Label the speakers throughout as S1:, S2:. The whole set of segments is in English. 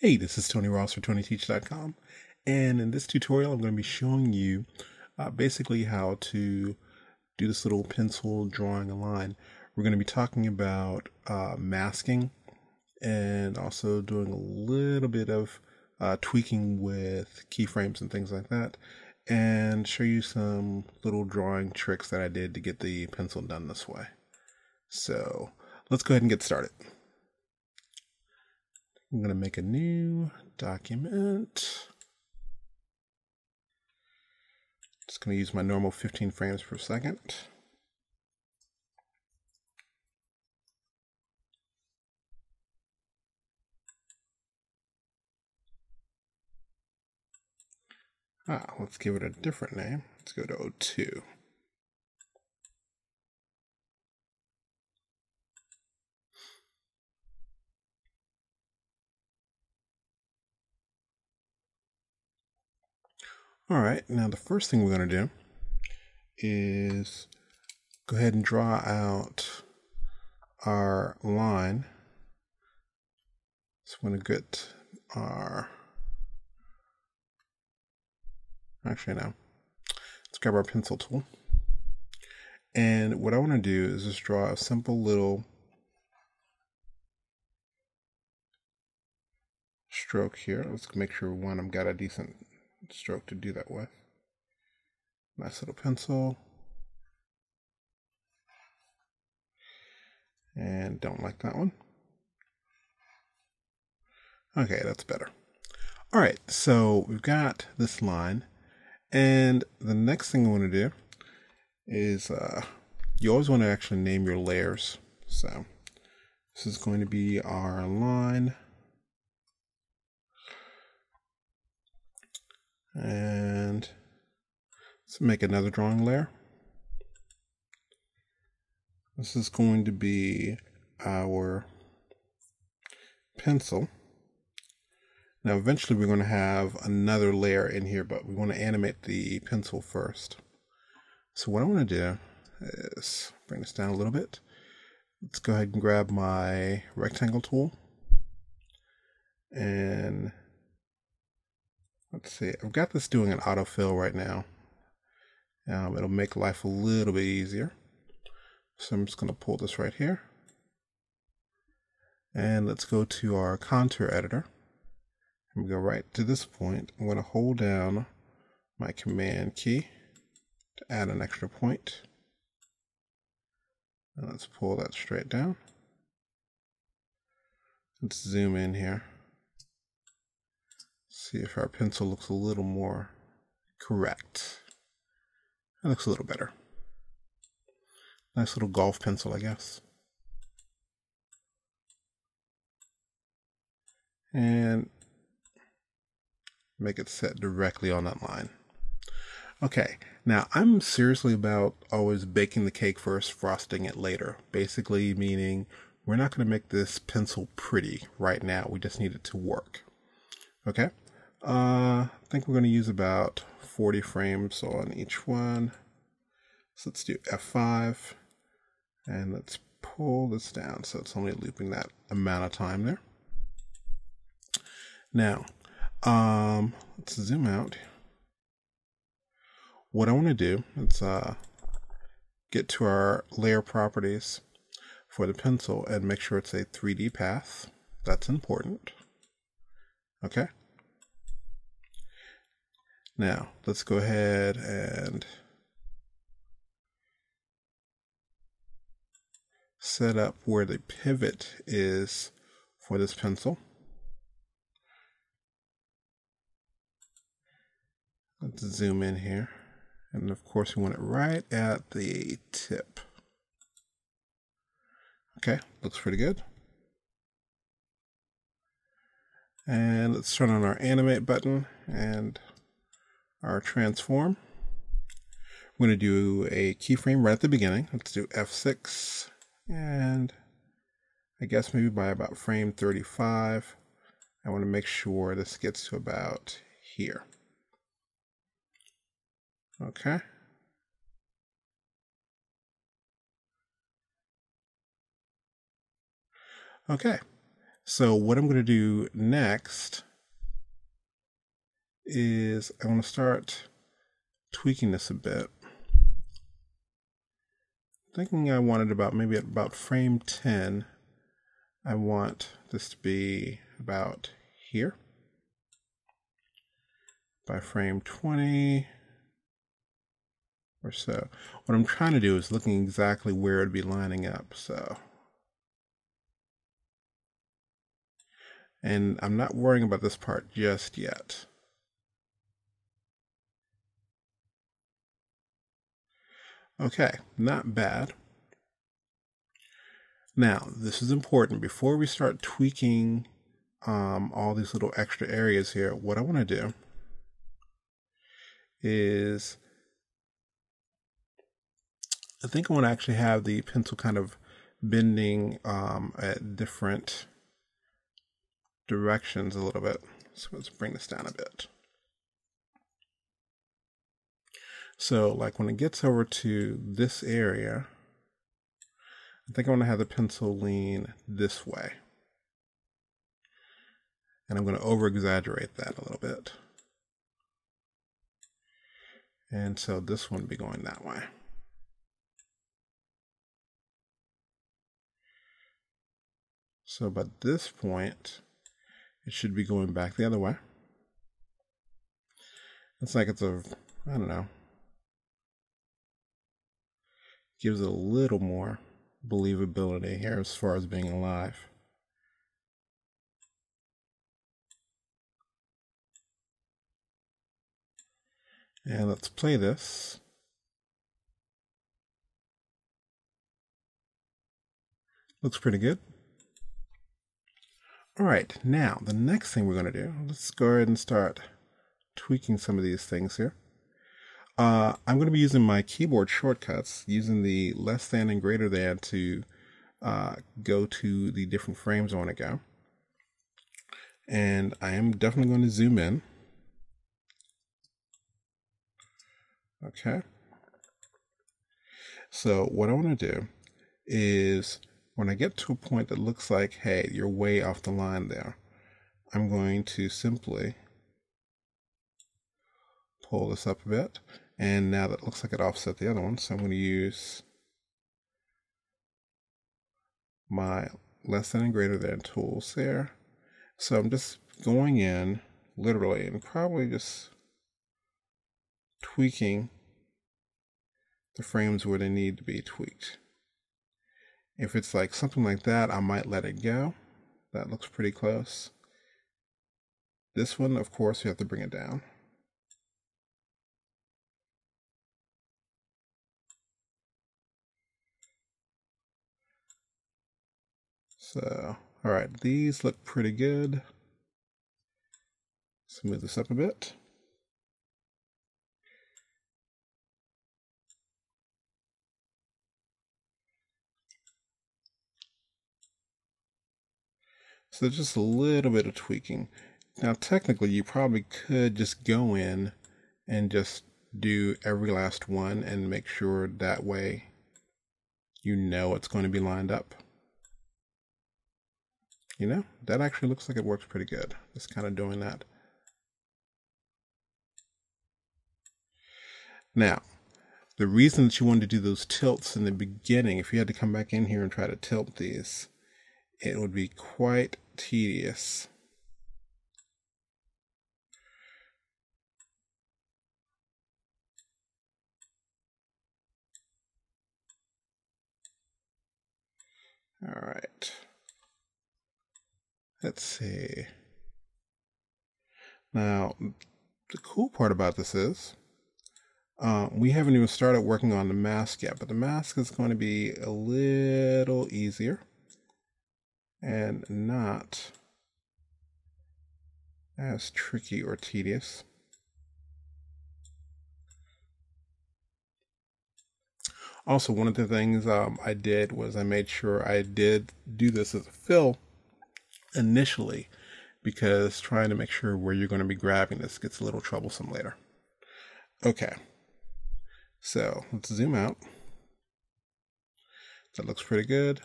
S1: Hey, this is Tony Ross for TonyTeach.com, and in this tutorial I'm going to be showing you basically how to do this little pencil drawing a line. We're going to be talking about masking and also doing a little bit of tweaking with keyframes and things like that, and show you some little drawing tricks that I did to get the pencil done this way. So let's go ahead and get started. I'm going to make a new document. Just going to use my normal 15 frames per second. Let's give it a different name. Let's go to 02. All right, now the first thing we're going to do is go ahead and draw out our line. So we're going to get our, actually no, let's grab our pencil tool. And what I want to do is just draw a simple little stroke here. Let's make sure I've got a decent stroke to do that with. Nice little pencil. And don't like that one. Okay, that's better. All right, so we've got this line. And the next thing I want to do is you always want to actually name your layers. So this is going to be our line. And let's make another drawing layer. This is going to be our pencil. Now eventually we're going to have another layer in here, but we want to animate the pencil first. So what I want to do is bring this down a little bit. Let's go ahead and grab my rectangle tool. And let's see, I've got this doing an autofill right now. It'll make life a little bit easier. So I'm just going to pull this right here. And let's go to our contour editor. And we go right to this point. I'm going to hold down my command key to add an extra point. And let's pull that straight down. Let's zoom in here. See if our pencil looks a little more correct. That looks a little better. Nice little golf pencil, I guess. And make it set directly on that line. Okay, now I'm seriously about always baking the cake first, frosting it later. Basically meaning we're not going to make this pencil pretty right now. We just need it to work. Okay, I think we're going to use about 40 frames on each one. So let's do F5 and let's pull this down so it's only looping that amount of time there. Now, let's zoom out. What I want to do is get to our layer properties for the pencil and make sure it's a 3D path. That's important. Okay. Now, let's go ahead and set up where the pivot is for this pencil. Let's zoom in here. And of course, we want it right at the tip. Okay, looks pretty good. And let's turn on our Animate button and our transform. We're going to do a keyframe right at the beginning. Let's do F6. And I guess maybe by about frame 35, I want to make sure this gets to about here. Okay. Okay. So what I'm going to do next is I want to start tweaking this a bit. Thinking I wanted about maybe at about frame 10, I want this to be about here. By frame 20 or so. What I'm trying to do is looking exactly where it'd be lining up. So, and I'm not worrying about this part just yet. Okay, not bad. Now, this is important. Before we start tweaking all these little extra areas here, what I want to do is I think I want to actually have the pencil kind of bending at different directions a little bit. So let's bring this down a bit. So like when it gets over to this area, I think I want to have the pencil lean this way. And I'm going to over exaggerate that a little bit. And so this one would be going that way. So by this point, it should be going back the other way. It's like it's a, I don't know, gives it a little more believability here as far as being alive. And let's play this. Looks pretty good. All right, now the next thing we're going to do, let's go ahead and start tweaking some of these things here. I'm going to be using my keyboard shortcuts, using the less than and greater than to go to the different frames I want to go. And I am definitely going to zoom in. Okay. So what I want to do is when I get to a point that looks like, hey, you're way off the line there, I'm going to simply pull this up a bit. And now that looks like it offset the other one, so I'm going to use my less than and greater than tools there. So I'm just going in literally and probably just tweaking the frames where they need to be tweaked. If it's like something like that, I might let it go. That looks pretty close. This one, of course, you have to bring it down. So, all right, these look pretty good. Smooth this up a bit. So just a little bit of tweaking. Now, technically, you probably could just go in and just do every last one and make sure that way you know it's going to be lined up. You know, that actually looks like it works pretty good. Just kind of doing that. Now, the reason that you wanted to do those tilts in the beginning, if you had to come back in here and try to tilt these, it would be quite tedious. All right. Let's see. Now, the cool part about this is we haven't even started working on the mask yet, but the mask is going to be a little easier and not as tricky or tedious. Also, one of the things I did was I made sure I did do this as a fill initially, because trying to make sure where you're going to be grabbing this gets a little troublesome later. Okay, so let's zoom out. That looks pretty good.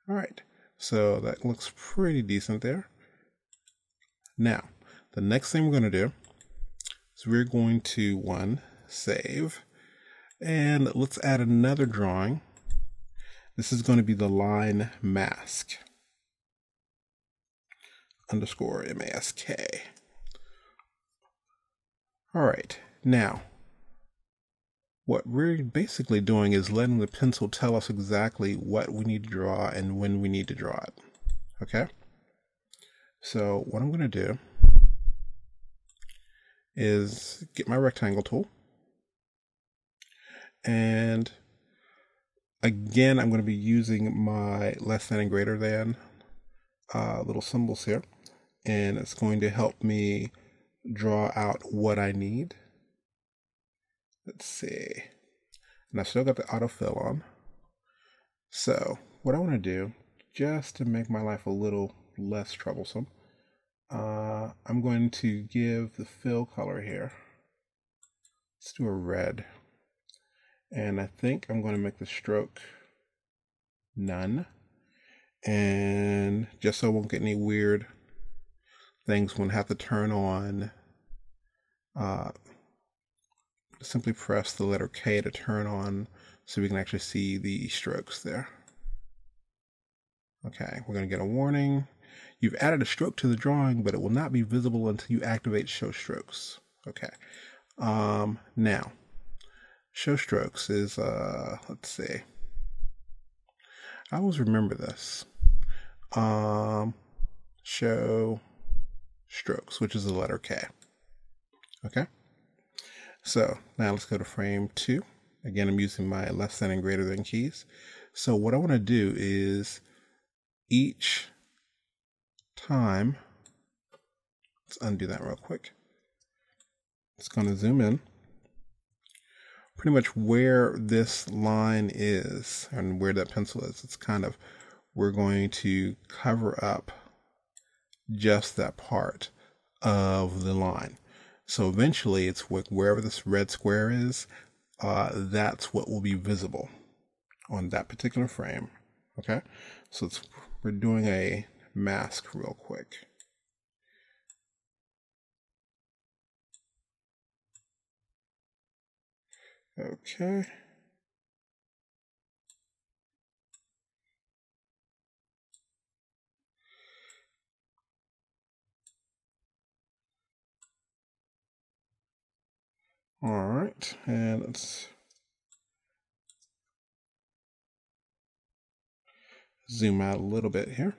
S1: All right, so that looks pretty decent there. Now, the next thing we're going to do is we're going to save, and let's add another drawing. This is going to be the line mask underscore mask. All right, now what we're basically doing is letting the pencil tell us exactly what we need to draw and when we need to draw it. Okay, so what I'm going to do is get my rectangle tool, and again I'm going to be using my less than and greater than little symbols here, and it's going to help me draw out what I need. Let's see, and I still got the autofill on. So what I want to do, just to make my life a little less troublesome, I'm going to give the fill color here, let's do a red, and I think I'm going to make the stroke none, and just so I won't get any weird things, I'm going to have to turn on, simply press the letter K to turn on so we can actually see the strokes there. Okay, we're going to get a warning. You've added a stroke to the drawing, but it will not be visible until you activate show strokes. Okay. Now, show strokes is, let's see. I always remember this. Show strokes, which is the letter K. Okay. So now let's go to frame 2. Again, I'm using my less than and greater than keys. So what I want to do is each time, let's undo that real quick. It's going to zoom in. Pretty much where this line is and where that pencil is, it's kind of, we're going to cover up just that part of the line. So eventually it's wherever this red square is, that's what will be visible on that particular frame. Okay, so we're doing a mask real quick. Okay. All right, and let's zoom out a little bit here.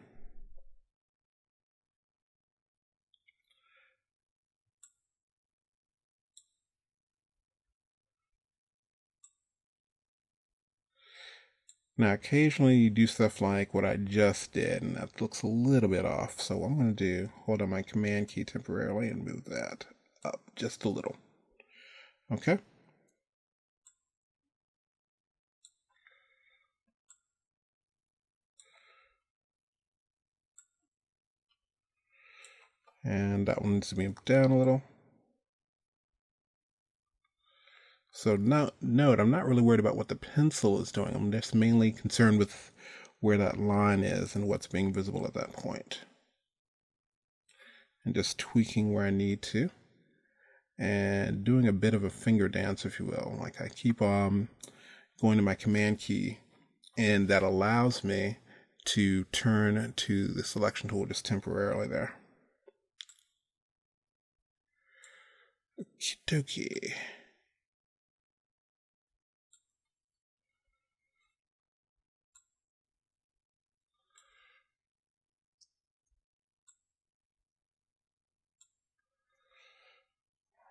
S1: Now, occasionally you do stuff like what I just did, and that looks a little bit off. So what I'm going to do, hold on my command key temporarily and move that up just a little. Okay. And that one needs to be down a little. So now, note, I'm not really worried about what the pencil is doing. I'm just mainly concerned with where that line is and what's being visible at that point. And just tweaking where I need to. And doing a bit of a finger dance, if you will. Like I keep going to my command key, and that allows me to turn to the selection tool just temporarily there. Okie dokie.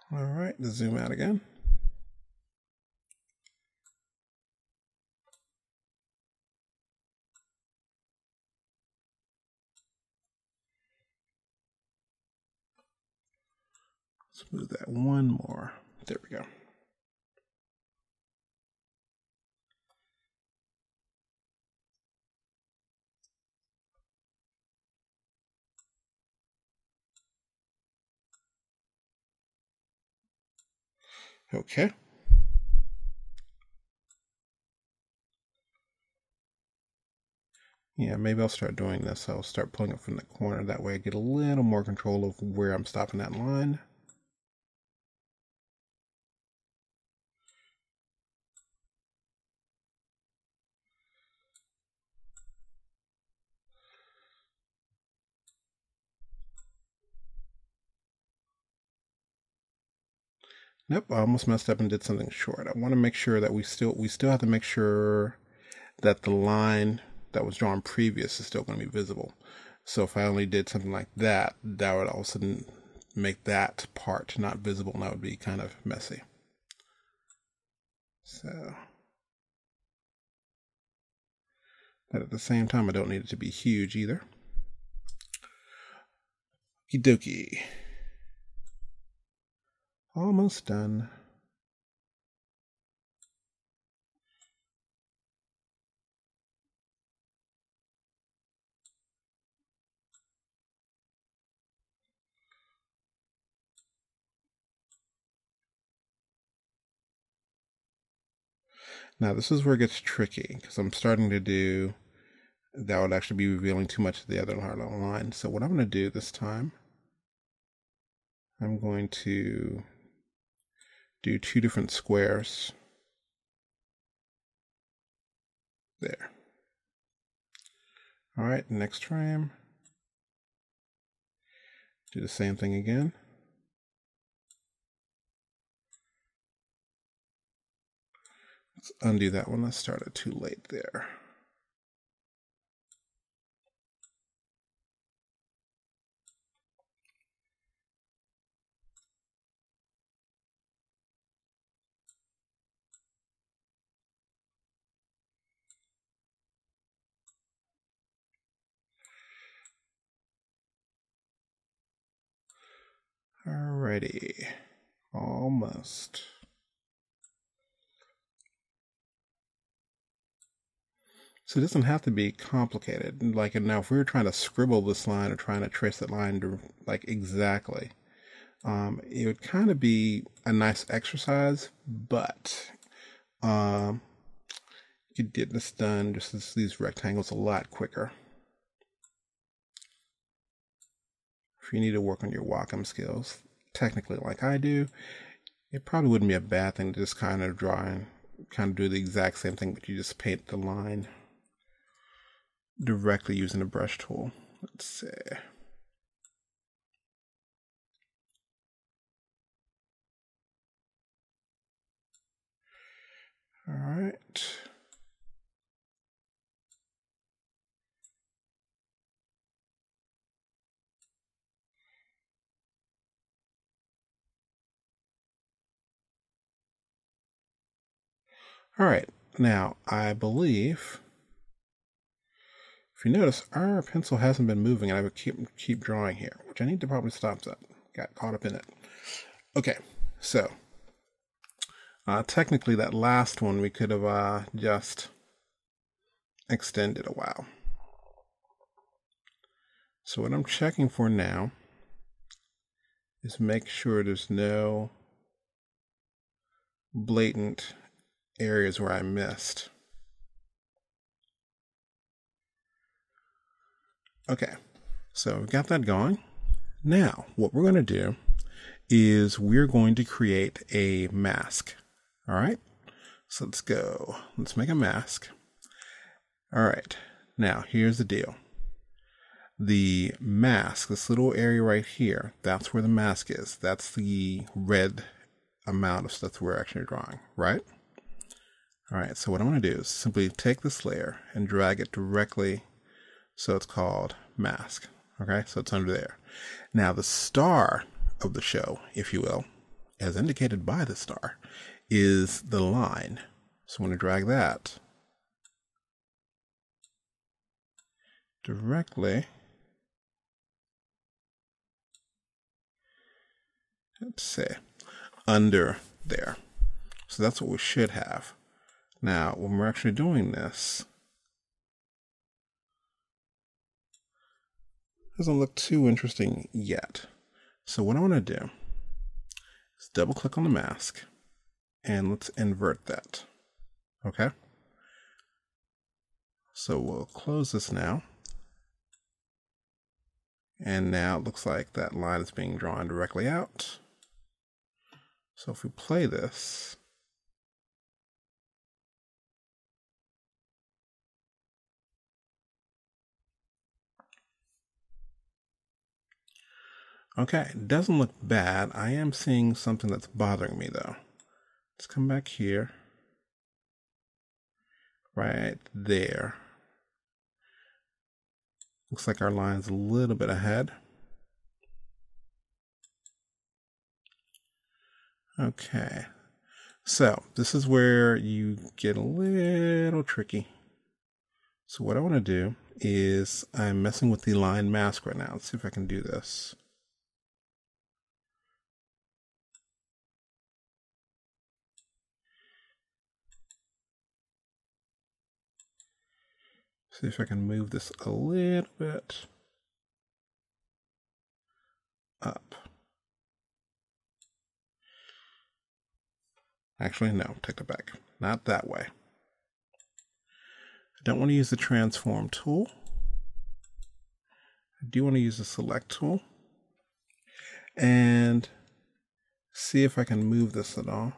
S1: All right, let's zoom out again. Let's move that one more. There we go. Okay. Yeah, maybe I'll start doing this. I'll start pulling it from the corner. That way I get a little more control of where I'm stopping that line. Nope, I almost messed up and did something short. I want to make sure that we still have to make sure that the line that was drawn previous is still going to be visible. So if I only did something like that, that would all of a sudden make that part not visible, and that would be kind of messy. So, but at the same time, I don't need it to be huge either. Okie dokie. Almost done. Now this is where it gets tricky, because I'm starting to do, that would actually be revealing too much of the other horizontal line. So what I'm going to do this time, I'm going to do 2 different squares. There. All right, next frame. Do the same thing again. Let's undo that one. I started too late there. Alrighty, almost. So it doesn't have to be complicated. Like now, if we were trying to scribble this line or trying to trace that line to like exactly, it would kind of be a nice exercise, but you could get this done just as these rectangles a lot quicker. If you need to work on your Wacom skills, technically like I do, it probably wouldn't be a bad thing to just kind of draw and kind of do the exact same thing, but you just paint the line directly using a brush tool. Let's see. All right. All right. Now, I believe, if you notice, our pencil hasn't been moving, and I would keep drawing here, which I need to probably stop that. Got caught up in it. Okay, so technically that last one we could have just extended a while. So what I'm checking for now is make sure there's no blatant areas where I missed. Okay, so we've got that going. Now, what we're going to do is we're going to create a mask. All right, so let's go. Let's make a mask. All right, now here's the deal. The mask, this little area right here, that's where the mask is. That's the red amount of stuff we're actually drawing, right? All right, so what I'm going to do is simply take this layer and drag it directly so it's called mask. Okay, so it's under there. Now the star of the show, if you will, as indicated by the star, is the line. So I'm going to drag that directly, let's say, under there. So that's what we should have. Now, when we're actually doing this, it doesn't look too interesting yet. So what I want to do is double click on the mask and let's invert that. Okay? So we'll close this now. And now it looks like that line is being drawn directly out. So if we play this, okay, it doesn't look bad. I am seeing something that's bothering me though. Let's come back here. Right there. Looks like our line's a little bit ahead. Okay, so this is where you get a little tricky. So what I want to do is I'm messing with the line mask right now. Let's see if I can do this. See if I can move this a little bit up. Actually, no, take it back. Not that way. I don't want to use the transform tool. I do want to use the select tool. And see if I can move this at all.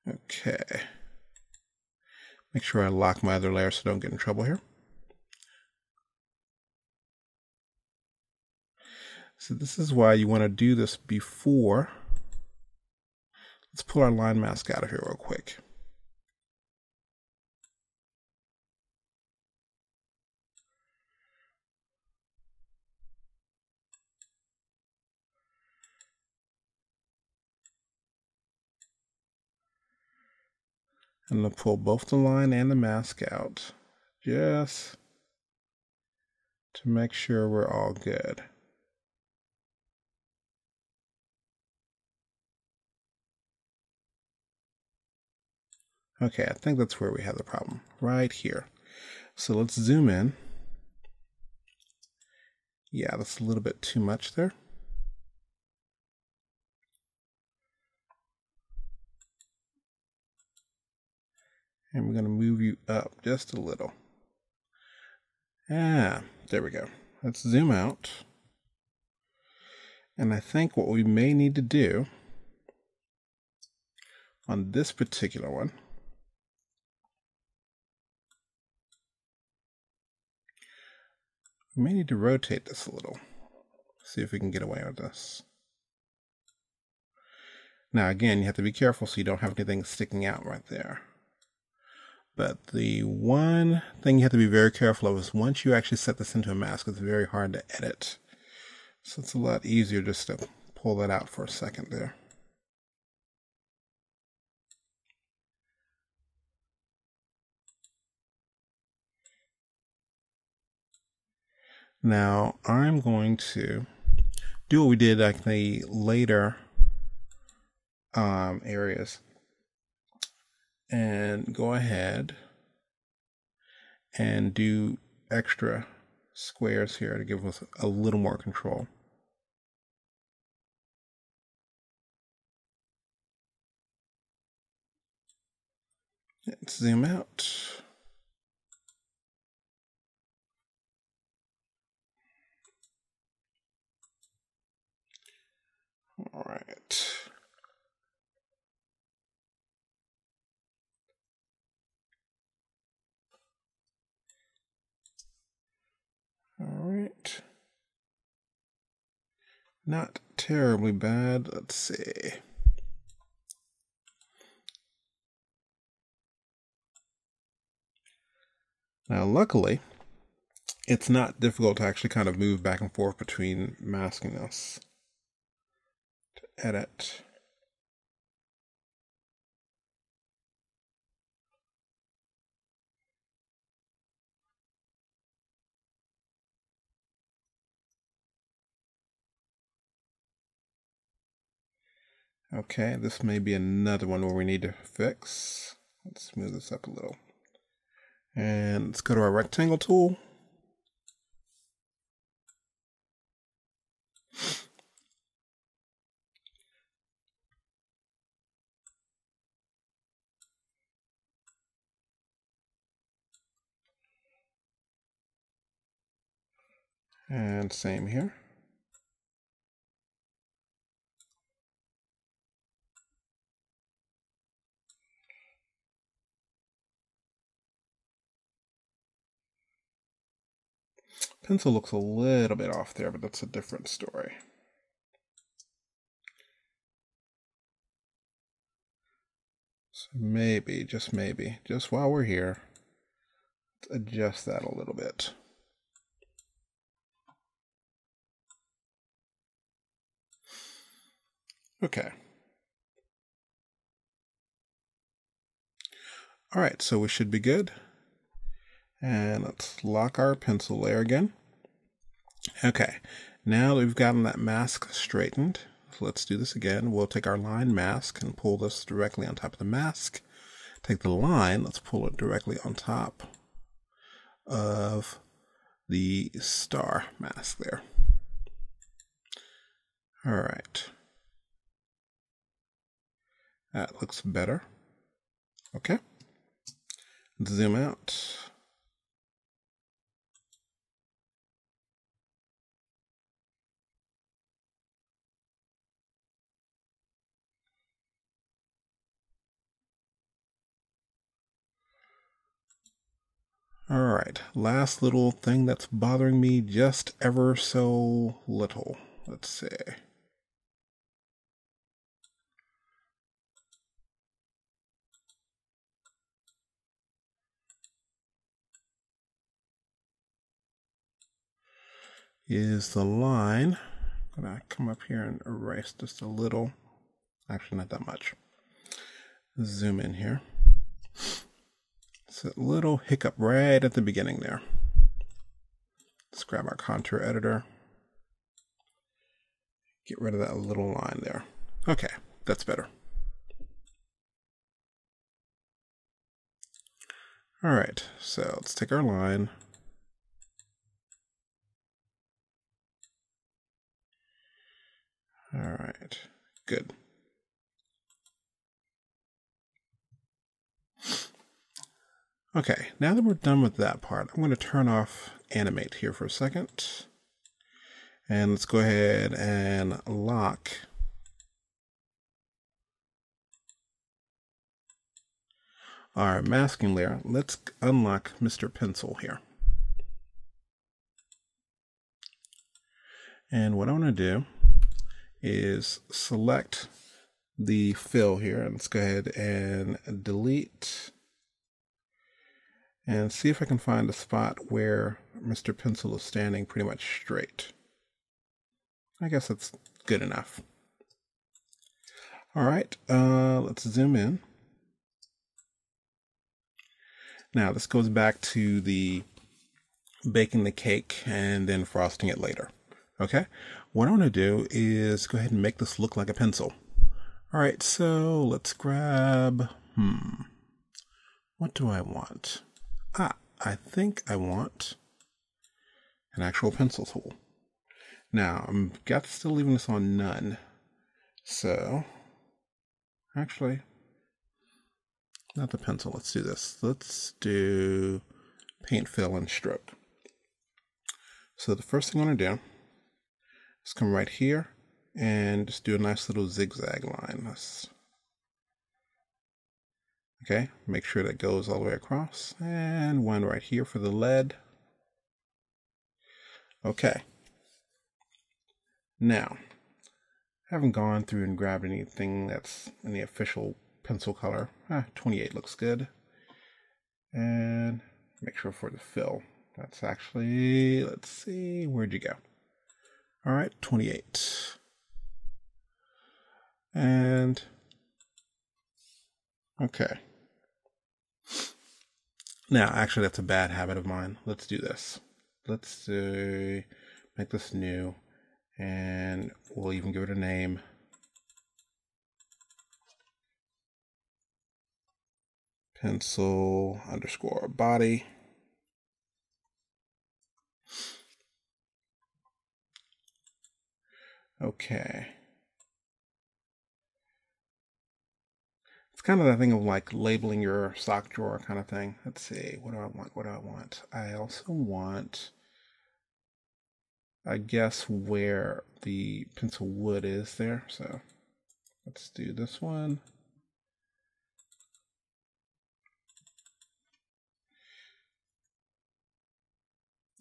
S1: Okay. Make sure I lock my other layer so I don't get in trouble here. So this is why you want to do this before. Let's pull our line mask out of here real quick. I'm going to pull both the line and the mask out just to make sure we're all good. Okay, I think that's where we have the problem, right here. So let's zoom in. Yeah, that's a little bit too much there. And we're going to move you up just a little. Ah, there we go. Let's zoom out. And I think what we may need to do on this particular one, we may need to rotate this a little. See if we can get away with this. Now again, you have to be careful so you don't have anything sticking out right there. But the one thing you have to be very careful of is once you actually set this into a mask, it's very hard to edit. So it's a lot easier just to pull that out for a second there. Now I'm going to do what we did like the later areas and go ahead and do extra squares here to give us a little more control. Let's zoom out. All right. All right. Not terribly bad. Let's see. Now, luckily, it's not difficult to actually kind of move back and forth between masking this to edit. Okay, this may be another one where we need to fix. Let's smooth this up a little. And let's go to our rectangle tool. And same here. Pencil looks a little bit off there, but that's a different story. So maybe, just while we're here, let's adjust that a little bit. Okay. All right, so we should be good. And let's lock our pencil layer again. Okay, now that we've gotten that mask straightened, let's do this again. We'll take our line mask and pull this directly on top of the mask. Take the line, let's pull it directly on top of the star mask there. All right. That looks better. Okay. Let's zoom out. All right, last little thing that's bothering me just ever so little. Let's see. Is the line. I'm gonna come up here and erase just a little. Actually, not that much. Zoom in here. It's a little hiccup right at the beginning there. Let's grab our contour editor. Get rid of that little line there. Okay, that's better. All right, so let's take our line. All right, good. Okay, now that we're done with that part, I'm going to turn off Animate here for a second. And let's go ahead and lock our masking layer. Let's unlock Mr. Pencil here. And what I want to do is select the fill here. And let's go ahead and delete. And see if I can find a spot where Mr. Pencil is standing pretty much straight. I guess that's good enough. All right, let's zoom in. Now this goes back to the baking the cake and then frosting it later. Okay, what I want to do is go ahead and make this look like a pencil. All right, so let's grab, what do I want? I think I want an actual pencil tool. Now, I'm still leaving this on none. So, actually, not the pencil. Let's do this. Let's do paint, fill, and stroke. So the first thing I want to do is come right here and just do a nice little zigzag line. Okay, make sure that goes all the way across, and one right here for the lead. Okay. Now, I haven't gone through and grabbed anything that's in the official pencil color. 28 looks good. And make sure for the fill. That's actually, let's see, where'd you go? All right, 28. And, okay. Now, actually, that's a bad habit of mine. Let's do this. Let's make this new, and we'll even give it a name. Pencil underscore body. Okay. It's kind of that thing of like labeling your sock drawer kind of thing. Let's see. What do I want? What do I want? I also want guess where the pencil wood is there. So let's do this one.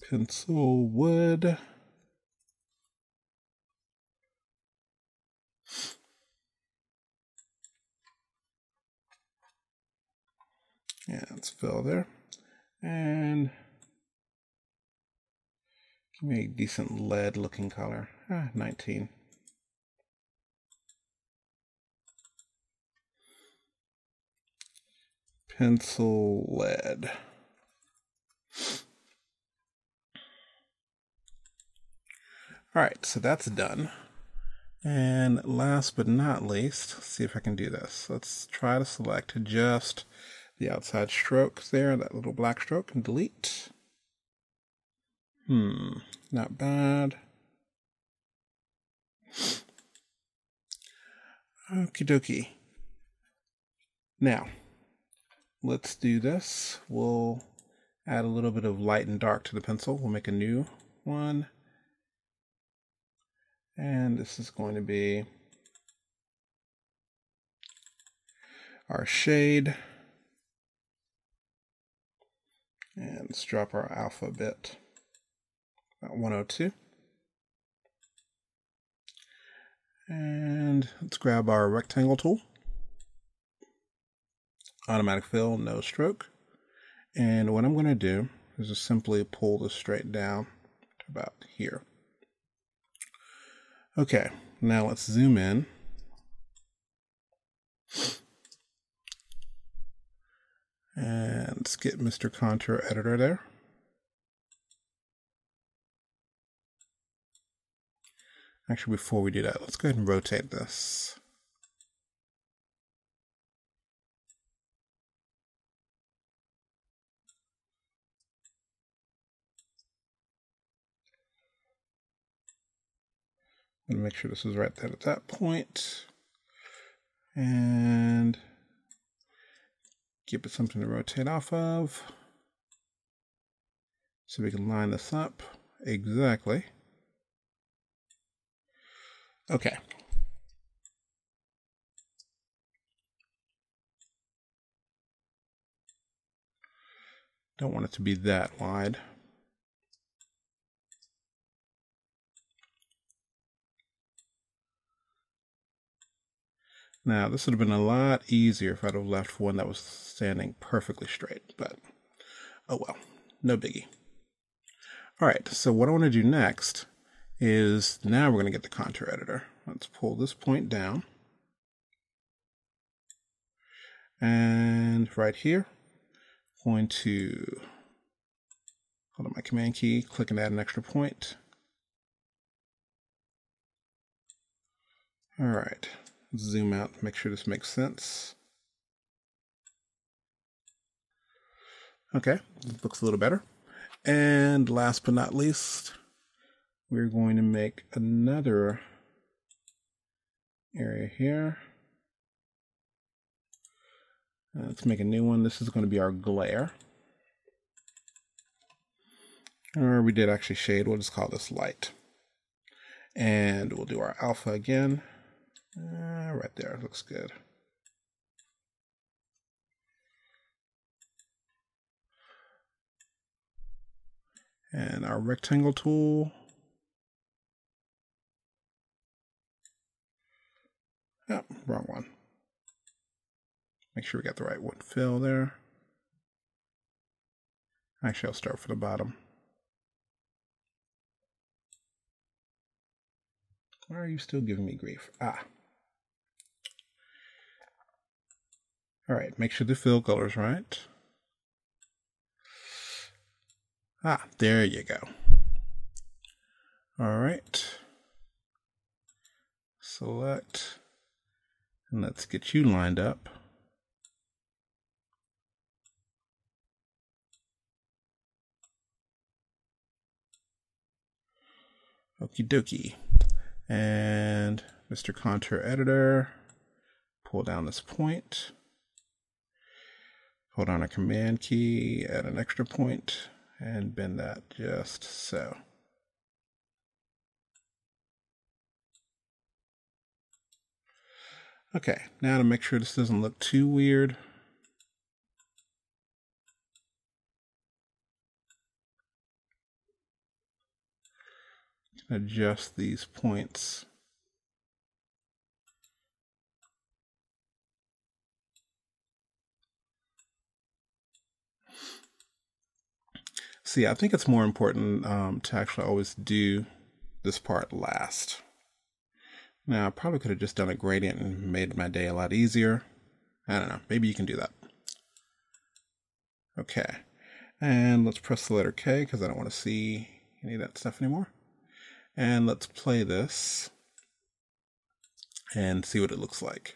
S1: Pencil wood. Yeah, let's fill there. And give me a decent lead looking color. 19. Pencil lead. All right, so that's done. And last but not least, let's see if I can do this. Let's try to select just the outside stroke there, that little black stroke, and delete. Not bad. Okie dokie. Now, let's do this. We'll add a little bit of light and dark to the pencil. We'll make a new one. And this is going to be our shade. And let's drop our alpha a bit, about 102. And let's grab our rectangle tool. Automatic fill, no stroke. And what I'm going to do is just simply pull this straight down to about here. Okay, now let's zoom in. And let's get Mr. Contour Editor there. Actually, before we do that, let's go ahead and rotate this. I'm going to make sure this is right there at that point. And give it something to rotate off of. So we can line this up exactly. Okay. Don't want it to be that wide. Now, this would have been a lot easier if I'd have left one that was standing perfectly straight, but oh well, no biggie. All right, so what I want to do next is now we're going to get the contour editor. Let's pull this point down. And right here, I'm going to hold on my command key, click and add an extra point. All right. Zoom out, make sure this makes sense. Okay, looks a little better. And last but not least, we're going to make another area here. Let's make a new one. This is going to be our glare. Or we did actually shade, we'll just call this light. And we'll do our alpha again. Right there, looks good. And our rectangle tool. Oh, wrong one. Make sure we got the right wood fill there. Actually, I'll start from the bottom. Why are you still giving me grief? All right, make sure the fill color's right. There you go. All right. Select, and let's get you lined up. Okie dokie. And Mr. Contour Editor, pull down this point. Hold on a command key, add an extra point, and bend that just so. Okay, now to make sure this doesn't look too weird, adjust these points. See, I think it's more important to actually always do this part last. Now, I probably could have just done a gradient and made my day a lot easier. I don't know. Maybe you can do that. Okay. And let's press the letter K because I don't want to see any of that stuff anymore. And let's play this and see what it looks like.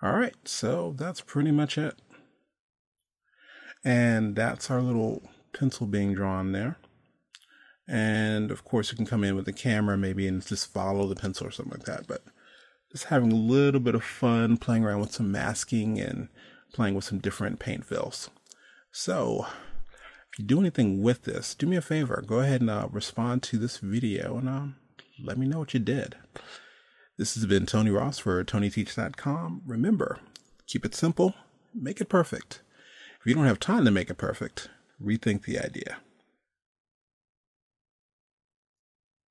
S1: All right, so that's pretty much it. And that's our little pencil being drawn there. And of course you can come in with the camera maybe and just follow the pencil or something like that. But just having a little bit of fun playing around with some masking and playing with some different paint fills. So if you do anything with this, do me a favor, go ahead and respond to this video and let me know what you did. This has been Tony Ross for TonyTeach.com. Remember, keep it simple, make it perfect. If you don't have time to make it perfect, rethink the idea.